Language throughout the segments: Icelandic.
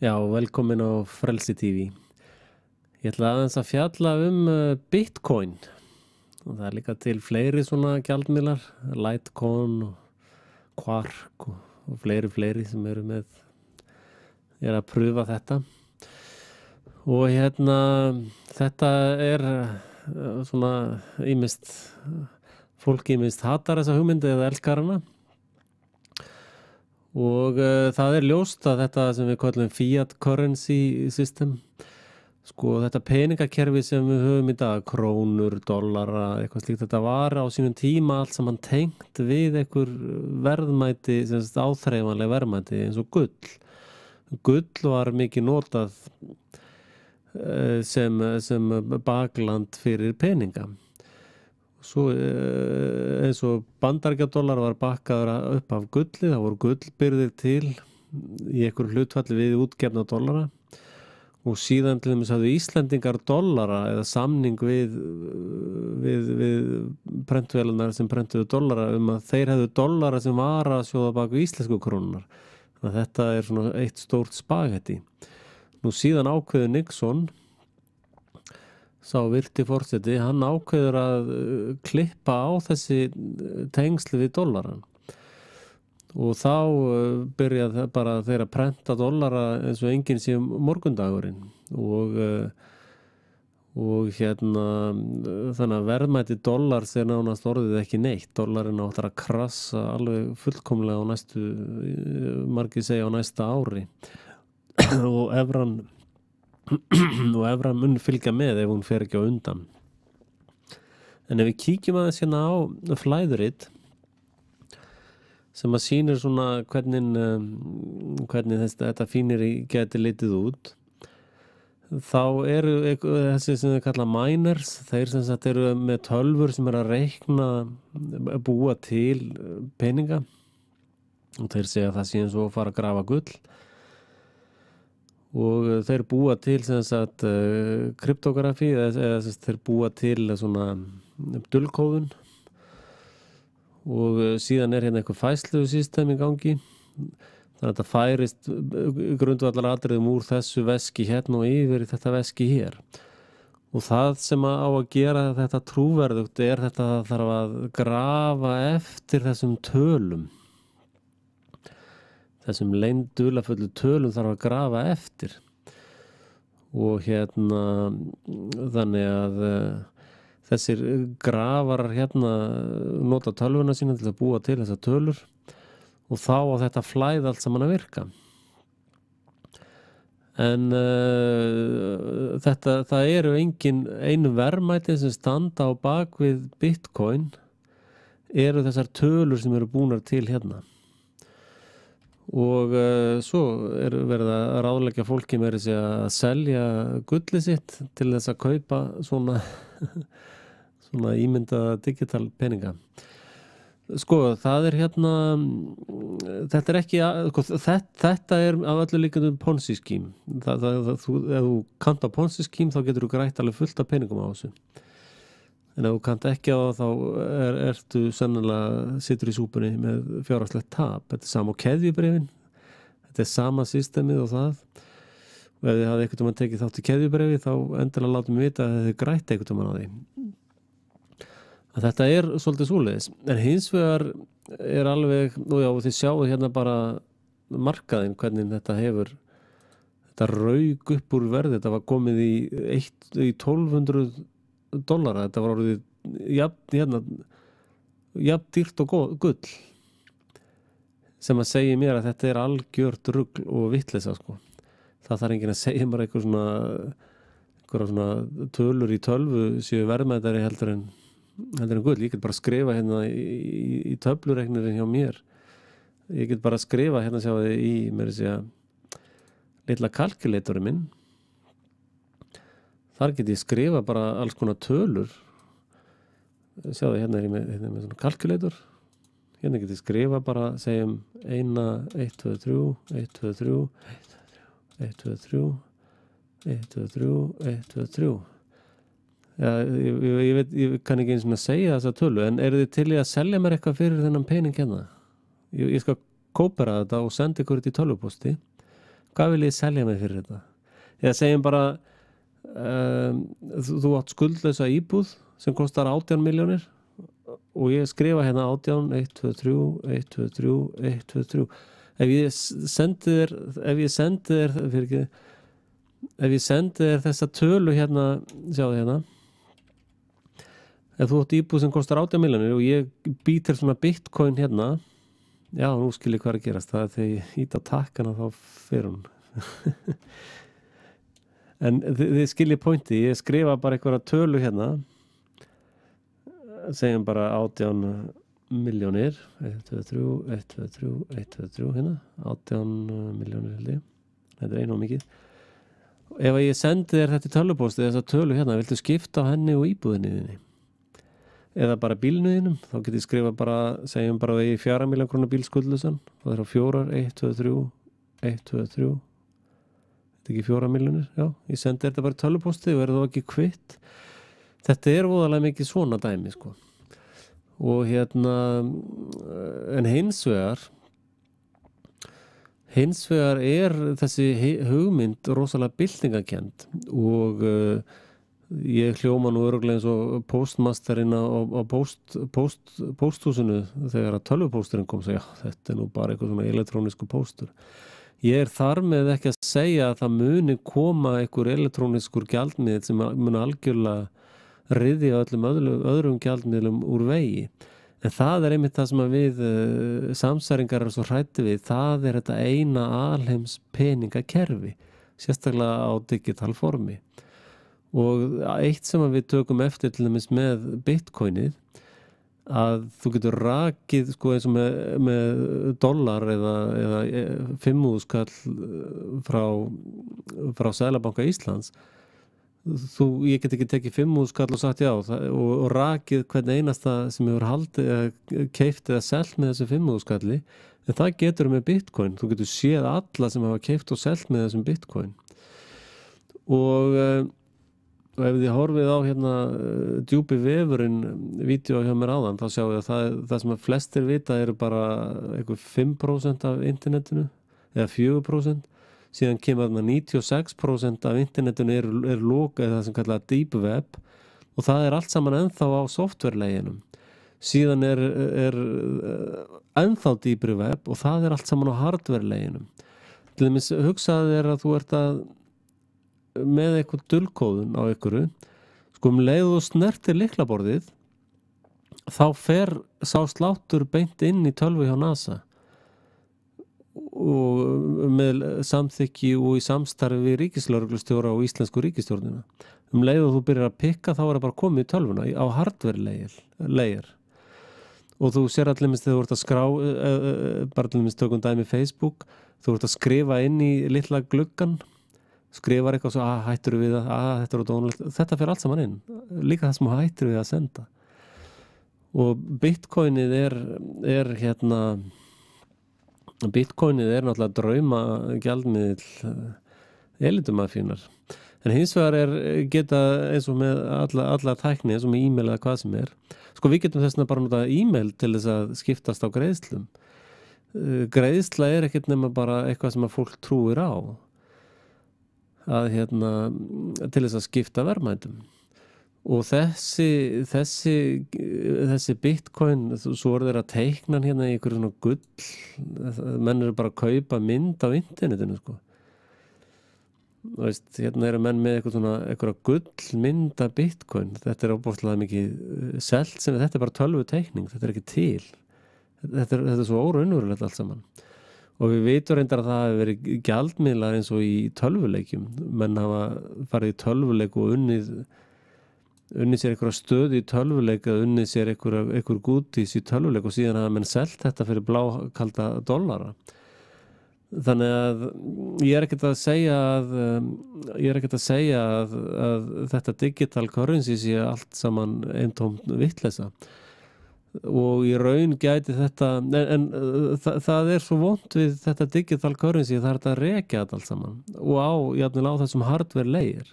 Já, velkomin á Frelsi TV. Ég ætla aðeins að fjalla Bitcoin og það er líka til fleiri svona gjaldmiðlar, Litecoin og Quark og fleiri sem eru er að pröfa þetta. Og þetta er svona fólk ýmist hatar þessa hugmyndi eða elskar hana. Og það er ljóst að þetta sem við kallum fiat currency system, sko þetta peningakerfi sem við höfum í dag, krónur, dollara, eitthvað slíkt, þetta var á sínum tíma allt saman tengt við einhver verðmæti, áþreifanleg verðmæti eins og gull. Gull var mikið notað sem bakland fyrir peninga. Svo eins og bandaríkjadollar var bakkaður upp af gulli, það voru gullbirgðir til í einhverju hlutfalli við útgefna dollara og síðan til dæmis hafðu Íslendingar dollara eða samning við prentvélarnar sem prentuðu dollara að þeir hefðu dollara sem varasjóða bak við íslensku krónunar. Þannig að þetta er svona eitt stórt spagetti. Nú síðan ákveður Nixon, sá virti forseti, hann ákveður að klippa á þessi tengsli við dollaran og þá byrjaði bara þeir að prenta dollara eins og enginn sé morgundagurinn og þannig að verðmæti dollars er nánast orðið ekki neitt. Dollarinn áttar að krassa alveg fullkomlega á margir segja á næsta ári og evran mun fylgja með ef hún fer ekki á undan. En ef við kíkjum aðeins hérna á flæðurit sem að sýnir svona hvernig þetta fínir geti litið út, þá eru þessi sem þau kalla miners, þeir sem sagt eru með tölvur sem að reikna, búa til peninga og þeir segja að það sé eins og að fara að grafa gull. Og þeir búa til kryptografi eða þeir búa til svona dulkóðun og síðan er hérna eitthvað færslusystem í gangi, þannig að þetta færist grundvallaratriðum úr þessu veski hérna og yfir í þetta veski hér. Og það sem á að gera þetta trúverðugt er þetta að þarf að grafa eftir þessum tölum. Þessum leyndulafullu tölum þarf að grafa eftir og þannig að þessir grafarar nota tölvuna sína til að búa til þessar tölur og þá á þetta flæði allt saman að virka. En það eru einu verðmæti sem standa á bak við Bitcoin eru þessar tölur sem eru búnar til hérna. Og svo verið að ráðleggja fólki með þessi að selja gullið sitt til þess að kaupa svona ímyndaða digital peninga. Sko, það er þetta er ekki, þetta er af öllu líkindum Ponzi scheme. Ef þú kannt á Ponzi scheme þá getur þú grætt alveg fullt af peningum á þessu. En ef þú kannt ekki á það þá ertu sennilega situr í súpunni með fjárhagslegt tap. Þetta er sama á keðjubréfin. Þetta er sama systemið og það. Og ef þið hafið einhvern veginn tekið þátt í keðjubréfi þá endilega látum við vita að þið grætt einhvern veginn á því. Að þetta er svolítið svoleiðis. En hins vegar er alveg, þið sjáu hérna bara markaðinn hvernig þetta rauk upp úr verði. Þetta var komið í 1200 dollara, þetta var orðið jafn dýrt og gull sem að segja mér að þetta er algjört rugl og vitleysa sko. Það þarf enginn að segja mér einhverja svona tölur í tölvu séu verðmætari heldur en gull. Ég get bara skrifa hérna í töflureiknirinn hjá mér. Ég get bara skrifa hérna sjáðu í litla kalkulatorinn minn. Þar get ég skrifa bara alls konar tölur. Sjáðu, hérna er ég með svona kalkulator. Hérna get ég skrifa bara, segjum 1, 1, 2, 3, 1, 2, 3, 1, 2, 3, 1, 2, 3, 1, 2, 3. Ja, ég kann ekki eins og segja þessa tölu, en eru þið til í að selja mér eitthvað fyrir þennan pening hérna? Ég skal kópera þetta og senda ykkur þetta í tölvupósti. Hvað vil ég selja mig fyrir þetta? Eða segjum bara þú átt skuldlausa íbúð sem kostar 18 milljónir og ég skrifa hérna 18, 1, 2, 3, 1, 2, 3, 1, 2, 3. Ef ég sendi þér þessa tölu hérna, sjáðu hérna, ef þú átt íbúð sem kostar 18 milljónir og ég býtir svona bitcoin hérna, já, nú skil ég hvað er að gerast, það þegar ég hýta á takkana þá fer hún. En þið skiljið pointi, ég skrifa bara einhverja tölu hérna, segjum bara 18 milljónir, 1, 2, 3, 1, 2, 3, 1, 2, 3 hérna, 18 milljónir held ég, þetta er einu og mikið. Ef ég sendi þér þetta í tölvupósti, þessa tölu hérna, viltu skipta á henni og íbúðinni þinni? Eða bara bílnuðinum, þá get ég skrifa bara, segjum bara að ég 4 milljón krónar bílskuldlausan, það er á 4, 1, 2, 3, 1, 2, 3, þetta ekki 4 milljónir, já, ég sendi þetta bara í tölvupósti og verður þá ekki kvitt. Þetta er voðalega mikið svona dæmi, sko. Og hérna, en hins vegar er þessi hugmynd rosalega byltingakend og ég hljóma nú örugglega eins og postmasterinn á pósthúsinu þegar að tölvupósturinn kom og segja, þetta er nú bara eitthvað svona elektrónisku póstur. Ég er þar með ekki að segja að það muni koma einhver elektróniskur gjaldmiðill sem muni algjörlega ryðja öllum öðrum gjaldmiðlum úr vegi. En það er einmitt það sem að við samsæringar er svo hræddir við, það er þetta eina alheims peningakerfi, sérstaklega á digital formi. Og eitt sem að við tökum eftir til dæmis með bitcoinið, að þú getur rakið sko eins og með dollar eða 5.000 skall frá Seðlabanka Íslands. Ég get ekki tekið 5.000 skall og sagt já og rakið hvern einasta sem hefur haldið eða keypt eða selt með þessu 5.000 skalli, en það getur með bitcoin. Þú getur séð alla sem hafa keypt og selt með þessum bitcoin. Og ef þið horfið á hérna djúpi vefurinn vídeo hjá mér áðan, þá sjáum við að það sem að flestir vita eru bara eitthvað 5% af internetinu eða 4%. Síðan kemur þarna 96% af internetinu er lokað það sem kallað deep web og það er allt saman ennþá á softwareleginum. Síðan er ennþá deepri web og það er allt saman á hardwareleginum. Til dæmis hugsaðu þér að þú ert með eitthvað dulkóðun á einhverju, sko leið og snertir lyklaborðið, þá fer sá sláttur beint inn í tölvu hjá NASA og með samþykki og í samstarfi við ríkislögreglustjóra og íslensku ríkisstjórnina. Leið og þú byrjar að pikka, þá er það bara komið í tölvuna á hardware-layer. Og þú sér allir minnst þegar þú ert að skrá, bara allir minnst tökum dæmi Facebook, þú ert að skrifa inn í litla gluggan, skrifar eitthvað svo, hættur við þetta er ódónulegt, þetta fer allt saman inn, líka það sem hættur við að senda. Og bitcoinið er hérna, bitcoinið er náttúrulega drauma gjaldmiðill elitumafínar. En hins vegar geta eins og með alla tækni, eins og með e-mail eða hvað sem er. Sko við getum þessna bara nota e-mail til þess að skiptast á greiðslum. Greiðsla er ekkert nema bara eitthvað sem að fólk trúir á. Að hérna, til þess að skipta verðmætum. Og þessi bitcoin, svo þeir að teikna hérna í einhverju svona gull, menn eru bara að kaupa mynd á internetinu, sko. Og veist, hérna eru menn með einhverja gull mynd af bitcoin, þetta er óbúrslega mikið selt sem þetta er bara tölvu teikning, þetta er ekki til. Þetta er svo óraunverulegt allt saman. Og við veitum reyndar að það hefur verið gjaldmiðlar eins og í tölvuleikjum. Menn hafa farið í tölvuleik og unnið sér einhverja stöðu í tölvuleik eða unnið sér einhver gúdís í tölvuleik og síðan hafa menn selt þetta fyrir blákalda dollara. Þannig að ég er ekkert að segja að þetta digital currency sé allt saman eintóm vitleysa. Og í raun gæti þetta en það er svo vont við þetta digital currency, það er þetta að rekja þetta allt saman og jafnvel á þessum hardware layer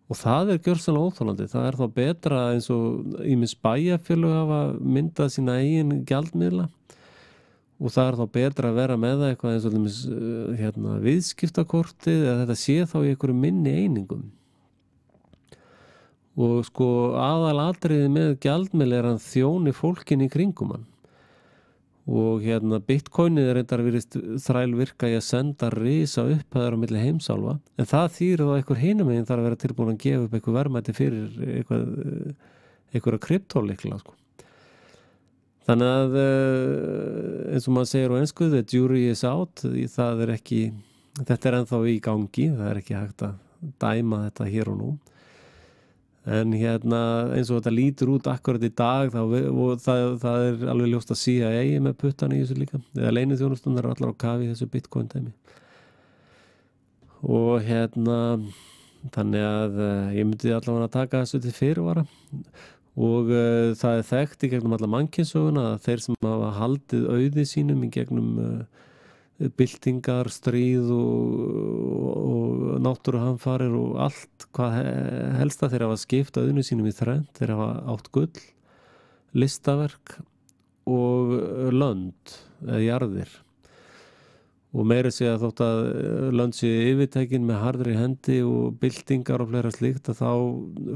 og það er gjörsamlega óþolandi. Það er þá betra eins og ýmis bæjarfélög hafa myndað sína eigin gjaldmiðla og það þá betra að vera með það eitthvað eins og viðskiptakortið eða þetta sé þá í einhverju minni einingum. Og sko aðalatriði með gjaldmiðil hann þjóni fólkin í kringum hann. Og bitcoinið reyndar virðist þrælvirka í að senda risa upphæðar á milli heimsálfa, en það þýðir þá einhver hinum megin þarf að vera tilbúin að gefa upp einhver verðmæti fyrir einhverja kryptólykla sko. Þannig að eins og maður segir á ensku, the jury is out, þetta ennþá í gangi, það ekki hægt að dæma þetta hér og nú. En eins og þetta lítur út akkurat í dag, og það alveg ljóst að CIA með puttan í þessu líka, eða leyniþjónustunnar allar á kafi í þessu bitcoin dæmi. Og þannig að ég myndi allavega að taka þessu til fyrirvara. Og það þekkt í gegnum alla mannkynsöguna að þeir sem hafa haldið auði sínum í gegnum byltingar, stríð og náttúruhamfarir og allt hvað helsta þeir hafa skipt auðinu sínum í þrennt. Þeir hafa átt gull, listaverk og lönd eða jarðir. Og meira segja þótt að lönd séu yfirtækin með harðri hendi og byltingar og fleira slíkt, að þá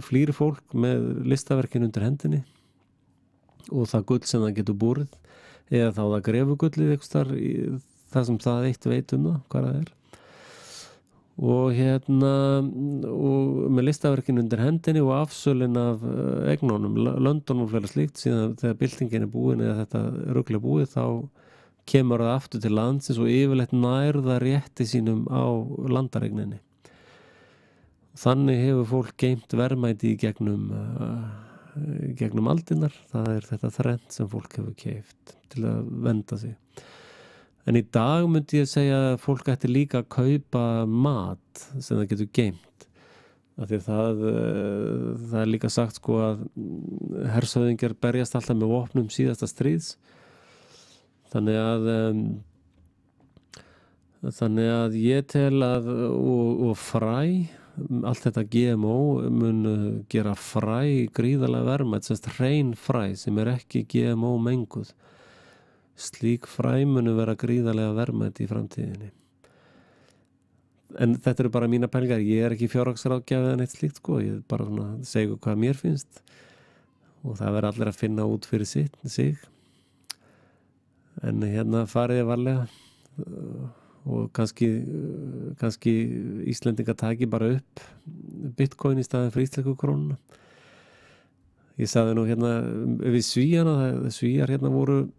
flýr fólk með listaverkin undir hendinni og það gull sem það getur búrið, eða þá það grefur gullið einhvers staðar í það sem það eitt veit það, hvað það er. Og með listaverkin undir hendinni og afsölin af eignunum, löndunum og fleira slíkt, síðan þegar byltingin búin eða þetta rugl búið, þá kemur það aftur til landsins og yfirleitt nærða rétti sínum á landaregninni. Þannig hefur fólk geymt verðmæti í gegnum aldirnar. Það þetta þrennt sem fólk hefur keypt til að vernda sig. En í dag myndi ég segja að fólk ætti líka að kaupa mat sem það getur geymt. Af því það líka sagt sko að hershöfðingjar berjast alltaf með vopnum síðasta stríðs. Þannig að ég tel að og fræ, allt þetta GMO mun gera fræ gríðarlega verðmætt, semst hrein fræ sem ekki GMO menguð. Slík fræ munu vera gríðarlega verðmætt í framtíðinni. En þetta bara mína pælingar, ég ekki fjárhagsráðgjafi eða neitt slíkt sko, ég bara segja hvað mér finnst og það verður allir að finna út fyrir sig. En farið varlega og kannski Íslendingar taki bara upp bitcoin í staðinn fyrir íslensku krónuna. Ég sagði nú við Svíar voru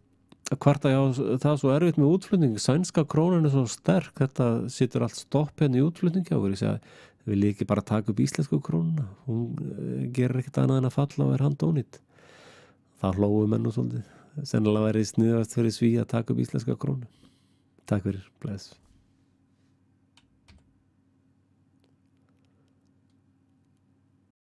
að kvarta á það svo erfitt með útflutning. Sænska krónan svo sterk, þetta situr allt stopp í útflutningi á. Ég sagði, vil ég ekki bara taka upp íslensku krónuna? Hún gerir ekkert annað en að falla og handónýtt. Það hlógu menn nú svolítið. Sennilega væri sniðast fyrir Svíja að taka upp íslenska krónu. Takk fyrir, bless.